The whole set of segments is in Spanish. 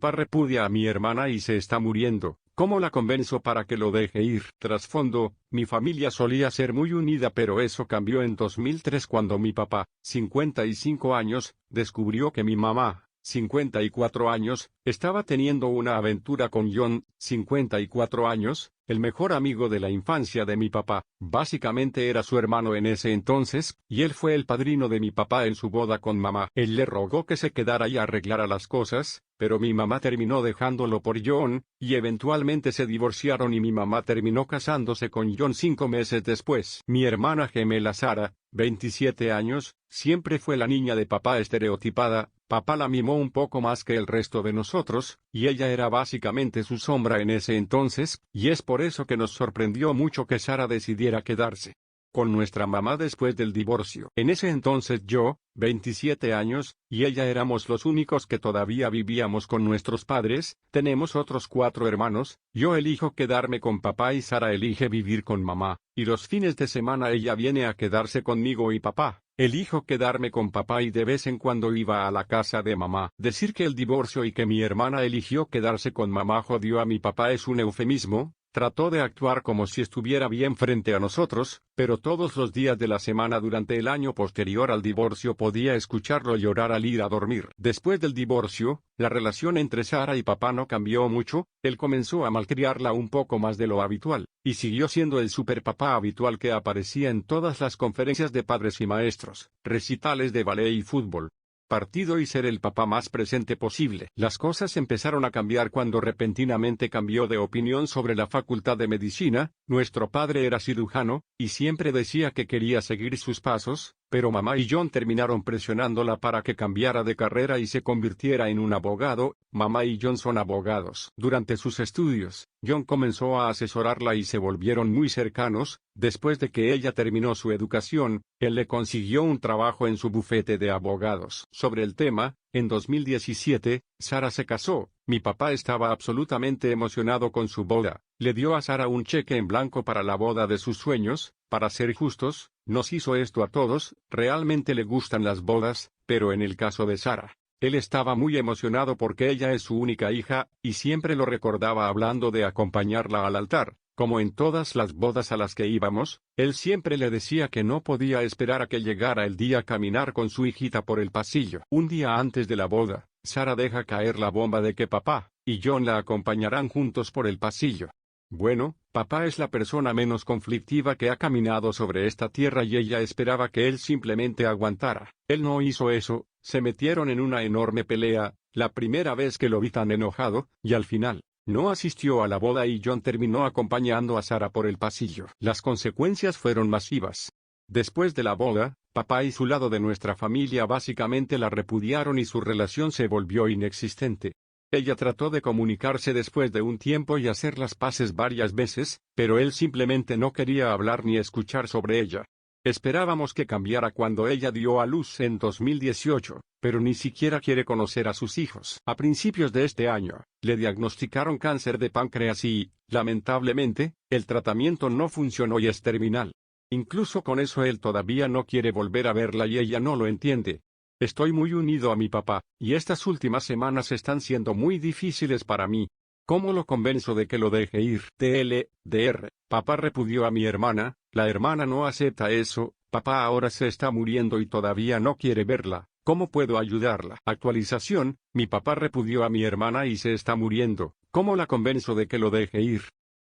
Papá repudia a mi hermana y se está muriendo. ¿Cómo la convenzo para que lo deje ir? Trasfondo, mi familia solía ser muy unida, pero eso cambió en 2003 cuando mi papá, 55 años, descubrió que mi mamá, 54 años, estaba teniendo una aventura con John, 54 años, el mejor amigo de la infancia de mi papá. Básicamente era su hermano en ese entonces, y él fue el padrino de mi papá en su boda con mamá. Él le rogó que se quedara y arreglara las cosas, pero mi mamá terminó dejándolo por John, y eventualmente se divorciaron y mi mamá terminó casándose con John 5 meses después. Mi hermana gemela Sara, 27 años, siempre fue la niña de papá estereotipada. Papá la mimó un poco más que el resto de nosotros, y ella era básicamente su sombra en ese entonces, y es por eso que nos sorprendió mucho que Sara decidiera quedarse con nuestra mamá después del divorcio. En ese entonces yo, 27 años, y ella éramos los únicos que todavía vivíamos con nuestros padres. Tenemos otros 4 hermanos, yo elijo quedarme con papá y Sara elige vivir con mamá, y los fines de semana ella viene a quedarse conmigo y papá. Elijo quedarme con papá y de vez en cuando iba a la casa de mamá. Decir que el divorcio y que mi hermana eligió quedarse con mamá jodió a mi papá es un eufemismo. Trató de actuar como si estuviera bien frente a nosotros, pero todos los días de la semana durante el año posterior al divorcio podía escucharlo llorar al ir a dormir. Después del divorcio, la relación entre Sara y papá no cambió mucho. Él comenzó a malcriarla un poco más de lo habitual, y siguió siendo el superpapá habitual que aparecía en todas las conferencias de padres y maestros, recitales de ballet y fútbol, partido y ser el papá más presente posible. Las cosas empezaron a cambiar cuando repentinamente cambió de opinión sobre la facultad de medicina. Nuestro padre era cirujano, y siempre decía que quería seguir sus pasos, pero mamá y John terminaron presionándola para que cambiara de carrera y se convirtiera en un abogado. Mamá y John son abogados. Durante sus estudios, John comenzó a asesorarla y se volvieron muy cercanos. Después de que ella terminó su educación, él le consiguió un trabajo en su bufete de abogados. Sobre el tema, en 2017, Sara se casó. Mi papá estaba absolutamente emocionado con su boda. Le dio a Sara un cheque en blanco para la boda de sus sueños. Para ser justos, nos hizo esto a todos. Realmente le gustan las bodas, pero en el caso de Sara, él estaba muy emocionado porque ella es su única hija, y siempre lo recordaba hablando de acompañarla al altar. Como en todas las bodas a las que íbamos, él siempre le decía que no podía esperar a que llegara el día a caminar con su hijita por el pasillo. Un día antes de la boda, Sara deja caer la bomba de que papá y John la acompañarán juntos por el pasillo. Bueno, papá es la persona menos conflictiva que ha caminado sobre esta tierra y ella esperaba que él simplemente aguantara. Él no hizo eso, se metieron en una enorme pelea, la primera vez que lo vi tan enojado, y al final no asistió a la boda y John terminó acompañando a Sara por el pasillo. Las consecuencias fueron masivas. Después de la boda, papá y su lado de nuestra familia básicamente la repudiaron y su relación se volvió inexistente. Ella trató de comunicarse después de un tiempo y hacer las paces varias veces, pero él simplemente no quería hablar ni escuchar sobre ella. Esperábamos que cambiara cuando ella dio a luz en 2018, pero ni siquiera quiere conocer a sus hijos. A principios de este año, le diagnosticaron cáncer de páncreas y, lamentablemente, el tratamiento no funcionó y es terminal. Incluso con eso él todavía no quiere volver a verla y ella no lo entiende. Estoy muy unido a mi papá, y estas últimas semanas están siendo muy difíciles para mí. ¿Cómo lo convenzo de que lo deje ir? TLDR. Papá repudió a mi hermana, la hermana no acepta eso, papá ahora se está muriendo y todavía no quiere verla. ¿Cómo puedo ayudarla? Actualización, mi papá repudió a mi hermana y se está muriendo. ¿Cómo la convenzo de que lo deje ir?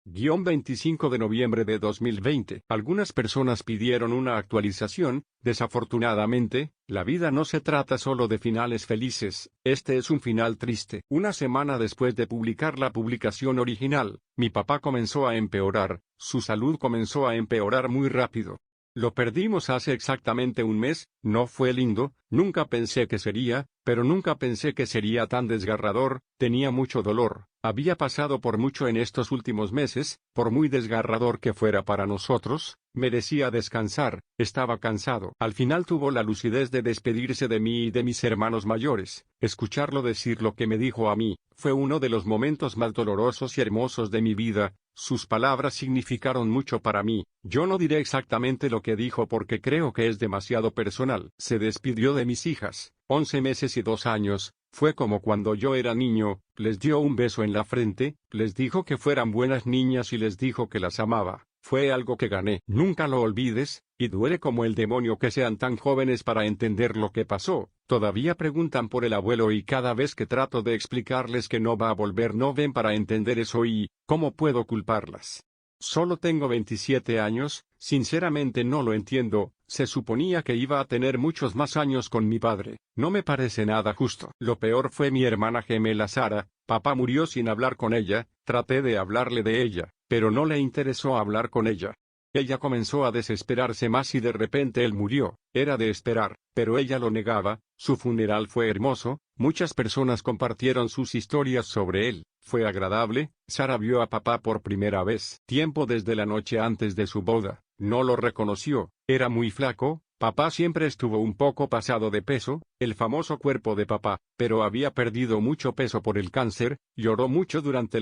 25 de noviembre de 2020. Algunas personas pidieron una actualización. Desafortunadamente, la vida no se trata solo de finales felices, este es un final triste. Una semana después de publicar la publicación original, mi papá comenzó a empeorar, su salud comenzó a empeorar muy rápido. Lo perdimos hace exactamente un mes, no fue lindo, nunca pensé que sería, pero nunca pensé que sería tan desgarrador, tenía mucho dolor, había pasado por mucho en estos últimos meses, por muy desgarrador que fuera para nosotros, merecía descansar, estaba cansado. Al final tuvo la lucidez de despedirse de mí y de mis hermanos mayores. Escucharlo decir lo que me dijo a mí, fue uno de los momentos más dolorosos y hermosos de mi vida. Sus palabras significaron mucho para mí. Yo no diré exactamente lo que dijo porque creo que es demasiado personal. Se despidió de mis hijas, 11 meses y 2 años, Fue como cuando yo era niño, les dio un beso en la frente, les dijo que fueran buenas niñas y les dijo que las amaba. Fue algo que gané. Nunca lo olvides, y duele como el demonio que sean tan jóvenes para entender lo que pasó. Todavía preguntan por el abuelo y cada vez que trato de explicarles que no va a volver no ven para entender eso y, ¿cómo puedo culparlas? Solo tengo 27 años, sinceramente no lo entiendo, se suponía que iba a tener muchos más años con mi padre, no me parece nada justo. Lo peor fue mi hermana gemela Sara, papá murió sin hablar con ella, traté de hablarle de ella, pero no le interesó hablar con ella. Ella comenzó a desesperarse más y de repente él murió, era de esperar, pero ella lo negaba. Su funeral fue hermoso, muchas personas compartieron sus historias sobre él, fue agradable. Sara vio a papá por primera vez, tiempo desde la noche antes de su boda, no lo reconoció, era muy flaco. Papá siempre estuvo un poco pasado de peso, el famoso cuerpo de papá, pero había perdido mucho peso por el cáncer, lloró mucho durante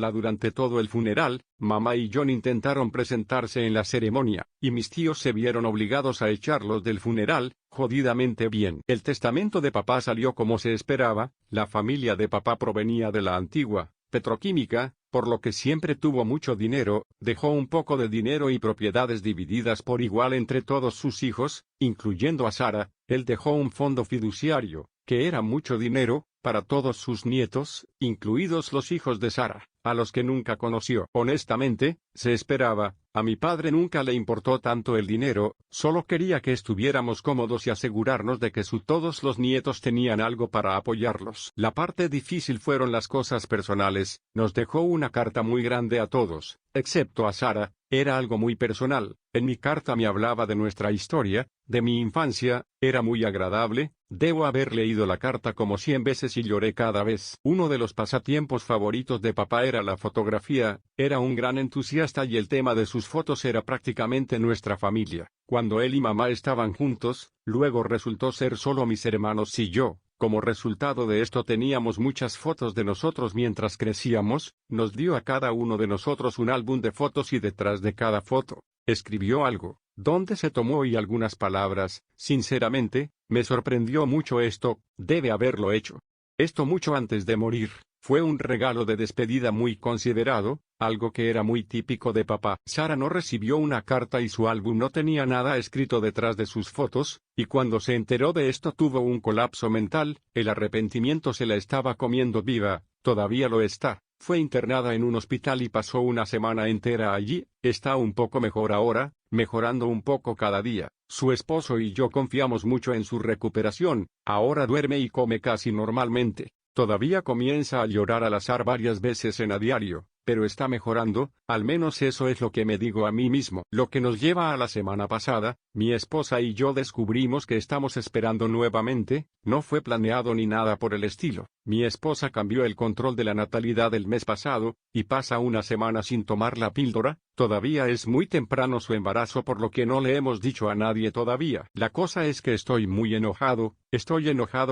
todo el funeral. Mamá y John intentaron presentarse en la ceremonia, y mis tíos se vieron obligados a echarlos del funeral, jodidamente bien. El testamento de papá salió como se esperaba, la familia de papá provenía de la antigua petroquímica, por lo que siempre tuvo mucho dinero, dejó un poco de dinero y propiedades divididas por igual entre todos sus hijos, incluyendo a Sara. Él dejó un fondo fiduciario, que era mucho dinero, para todos sus nietos, incluidos los hijos de Sara, a los que nunca conoció. Honestamente, se esperaba, a mi padre nunca le importó tanto el dinero, solo quería que estuviéramos cómodos y asegurarnos de que todos los nietos tenían algo para apoyarlos. La parte difícil fueron las cosas personales, nos dejó una carta muy grande a todos, excepto a Sara, era algo muy personal. En mi carta me hablaba de nuestra historia, de mi infancia, era muy agradable. Debo haber leído la carta como 100 veces y lloré cada vez. Uno de los pasatiempos favoritos de papá era la fotografía, era un gran entusiasta y el tema de sus fotos era prácticamente nuestra familia. Cuando él y mamá estaban juntos, luego resultó ser solo mis hermanos y yo. Como resultado de esto teníamos muchas fotos de nosotros mientras crecíamos, nos dio a cada uno de nosotros un álbum de fotos y detrás de cada foto, escribió algo, dónde se tomó y algunas palabras. Sinceramente, me sorprendió mucho esto, debe haberlo hecho. Esto mucho antes de morir. Fue un regalo de despedida muy considerado, algo que era muy típico de papá. Sara no recibió una carta y su álbum no tenía nada escrito detrás de sus fotos, y cuando se enteró de esto tuvo un colapso mental, el arrepentimiento se la estaba comiendo viva, todavía lo está. Fue internada en un hospital y pasó una semana entera allí, está un poco mejor ahora, mejorando un poco cada día. Su esposo y yo confiamos mucho en su recuperación, ahora duerme y come casi normalmente. Todavía comienza a llorar al azar varias veces a diario, pero está mejorando, al menos eso es lo que me digo a mí mismo. Lo que nos lleva a la semana pasada, mi esposa y yo descubrimos que estamos esperando nuevamente, no fue planeado ni nada por el estilo. Mi esposa cambió el control de la natalidad el mes pasado, y pasa una semana sin tomar la píldora. Todavía es muy temprano su embarazo por lo que no le hemos dicho a nadie todavía. La cosa es que estoy muy enojado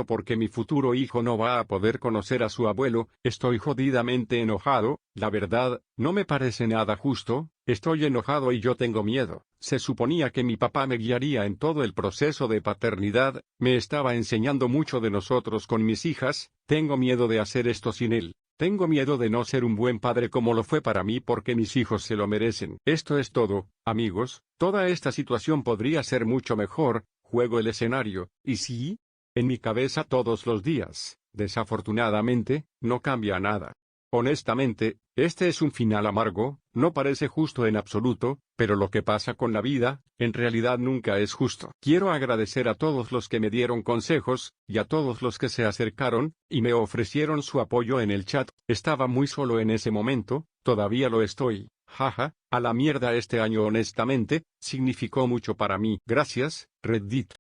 porque mi futuro hijo no va a poder conocer a su abuelo, estoy jodidamente enojado, la verdad, no me parece nada justo, estoy enojado y yo tengo miedo. Se suponía que mi papá me guiaría en todo el proceso de paternidad, me estaba enseñando mucho de nosotros con mis hijas, tengo miedo de hacer esto sin él. Tengo miedo de no ser un buen padre como lo fue para mí porque mis hijos se lo merecen. Esto es todo, amigos, toda esta situación podría ser mucho mejor, juego el escenario, ¿y sí? En mi cabeza todos los días, desafortunadamente, no cambia nada. Honestamente, este es un final amargo, no parece justo en absoluto, pero lo que pasa con la vida, en realidad nunca es justo. Quiero agradecer a todos los que me dieron consejos, y a todos los que se acercaron, y me ofrecieron su apoyo en el chat. Estaba muy solo en ese momento, todavía lo estoy, jaja, a la mierda este año honestamente, significó mucho para mí. Gracias, Reddit.